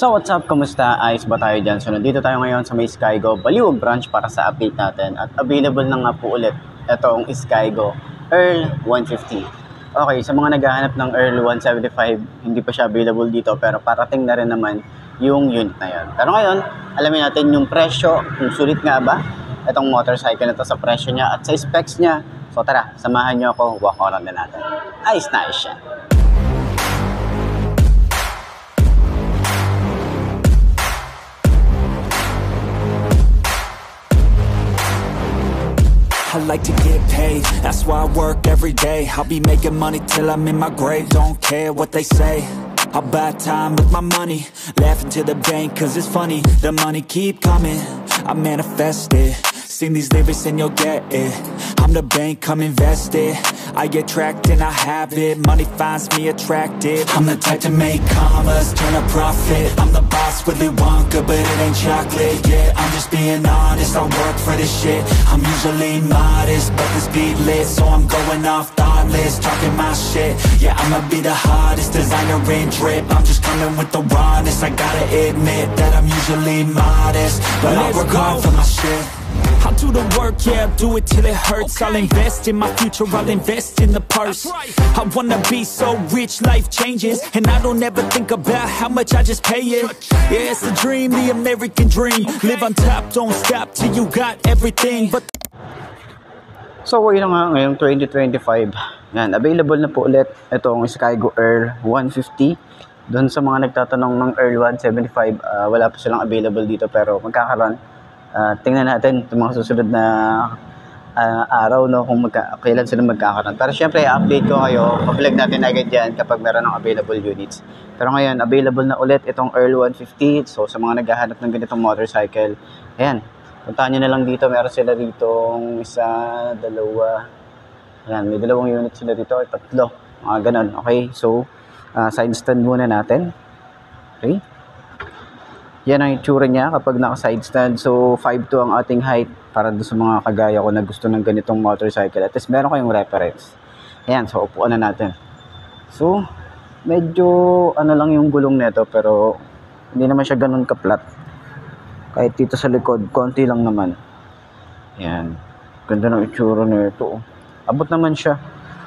So what's up, kamusta? Ayos ba tayo dyan? So nandito tayo ngayon sa may Skygo Baliwag branch para sa update natin. At available na nga po ulit itong Skygo Earl 150. Okay, sa mga naghahanap ng Earl 175, hindi pa siya available dito pero parating na rin naman yung unit na yun. Pero ngayon, alamin natin yung presyo, kung sulit nga ba itong motorcycle na to sa presyo niya at sa specs niya. So tara, samahan niyo ako, walk around na natin. Ayos na ayos siya. I like to get paid, that's why I work every day. I'll be making money till I'm in my grave. Don't care what they say, I'll buy time with my money. Laughing to the bank cause it's funny. The money keep coming, I manifest it. Sing these lyrics and you'll get it. I'm the bank, come invest it. I get tracked and I have it. Money finds me attractive. I'm the type to make commas, turn a profit. I'm the boss, Willy Wonka, but it ain't chocolate. Yeah, I'm just being honest, I work for this shit. I'm usually modest, but this beat lit, so I'm going off thoughtless, talking my shit. Yeah, I'ma be the hottest designer in drip. I'm just coming with the rawness. I gotta admit that I'm usually modest, but I work hard for my shit. I'll do the work, yeah, I'll do it till it hurts. I'll invest in my future, I'll invest in the purse. I wanna be so rich, life changes, and I don't ever think about how much I just pay it. Yeah, it's the dream, the American dream. Live on top, don't stop till you got everything. But so yun nga, ngayong 2025, yan, available na po ulit itong Skygo Earl 150. Doon sa mga nagtatanong ng Earl 175, wala pa silang available dito pero magkakaroon. Tingnan natin itong mga susunod na araw, no, kung kailan sila magkakaroon. Pero syempre, update ko kayo, papalag natin agad yan kapag meron ng available units. Pero ngayon, available na ulit itong Earl 150. So sa mga naghahanap ng ganitong motorcycle, ayan, puntahan nyo na lang dito. Meron sila dito isa, dalawa, ayan, may dalawang unit sila dito, tatlo, mga ganun. Okay, so side stand muna natin. Okay, yan ang itsura niya kapag naka-side stand. So 5'2" ang ating height para doon sa mga kagaya ko na gusto ng ganitong motorcycle. At least meron kayong reference. Ayan, so upuan na natin. So medyo ano lang yung gulong nito pero hindi naman siya ganun ka-flat. Kahit dito sa likod, konti lang naman. Ayan, ganda ng itsura nito. Abot naman siya.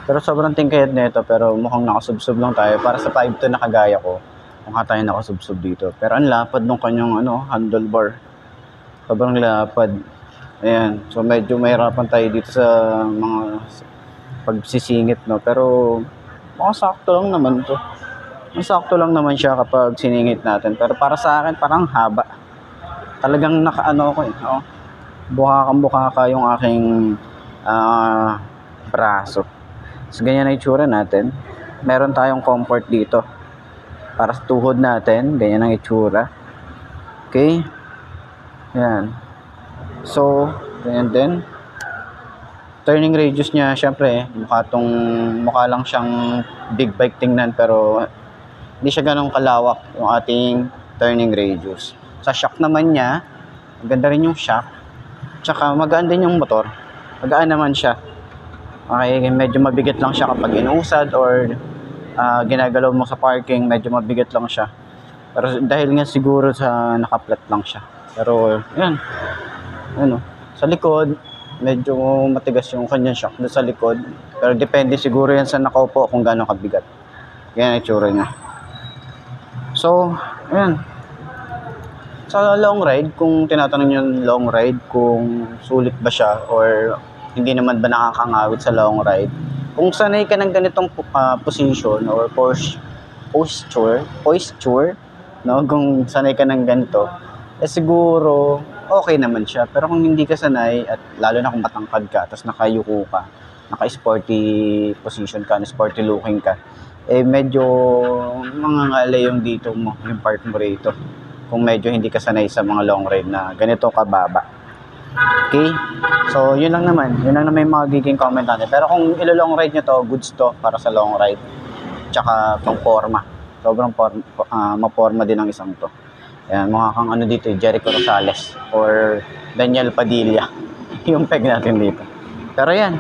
Pero sobrang tingkayad nito pero mukhang nakasubsob lang tayo para sa 5'2" na kagaya ko. Mukha tayo nakasubsob dito. Pero ang lapad ng kanyang handlebar. Sobrang lapad. Ayan. So medyo mahirapan tayo dito sa mga pagsisingit, no. Pero makasakto lang naman to. Masakto lang naman siya kapag siningit natin. Pero para sa akin, parang haba. Talagang nakaano ko eh. Oh. Bukaka yung aking braso. So ganyan na itsura natin. Meron tayong comfort dito. Para sa tuhod natin, ganyan ang itsura. Okay? Yan. So, ganyan din. Turning radius niya, syempre, mukha lang siyang big bike tingnan, pero hindi siya ganong kalawak yung ating turning radius. Sa shock naman niya, maganda rin yung shock. Tsaka magaan din yung motor. Magaan naman siya. Okay, medyo mabigat lang siya kapag inuusad or ginagalaw mo sa parking, medyo mabigat lang siya. Pero dahil nga siguro sa naka-flat lang siya. Pero yan, sa likod medyo matigas yung kanyang shock doon sa likod. Pero depende siguro yan sa nakaupo kung gaano kabigat. Yan ang itsura niya. So ayan, sa long ride, kung tinatanong nyo long ride kung sulit ba siya or hindi naman ba nakakangawit sa long ride, kung sanay ka ng ganitong position or posture, no? Kung sanay ka ng ganito, siguro okay naman siya. Pero kung hindi ka sanay, at lalo na kung matangkad ka, tapos nakayuko ka, naka-sporty position ka, sporty looking ka, medyo mangangalay yung dito mo, yung part mo rito. Kung medyo hindi ka sanay sa mga long ride na ganito kababa. Okay? So, yun lang naman yung magiging comment natin. Pero kung ilo-long ride nyo to, goods to para sa long ride. Tsaka pang forma. Sobrang maporma din ang isang to. Ayan, mukha kang dito, Jericho Rosales or Daniel Padilla. Yung peg natin dito. Pero yan,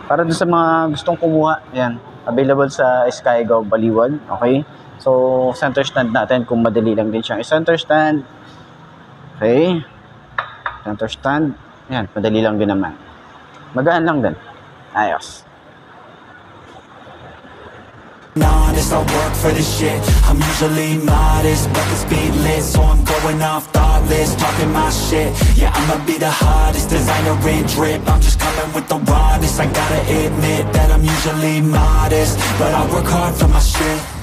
para doon sa mga gustong kumuha, yan, available sa Skygo Baliwag. Okay? So, center stand natin kung madali lang din siyang i-center stand. Okay. Center stand. Yan, madali lang din naman. Magaan lang din. Ayos. Honest, I work for this shit. I'm usually modest, but the speed lit, so I'm going off thoughtless, talking my shit. Yeah, I'ma be the hottest designer in drip. I'm just coming with the rawness. I gotta admit that I'm usually modest, but I work hard for my shit.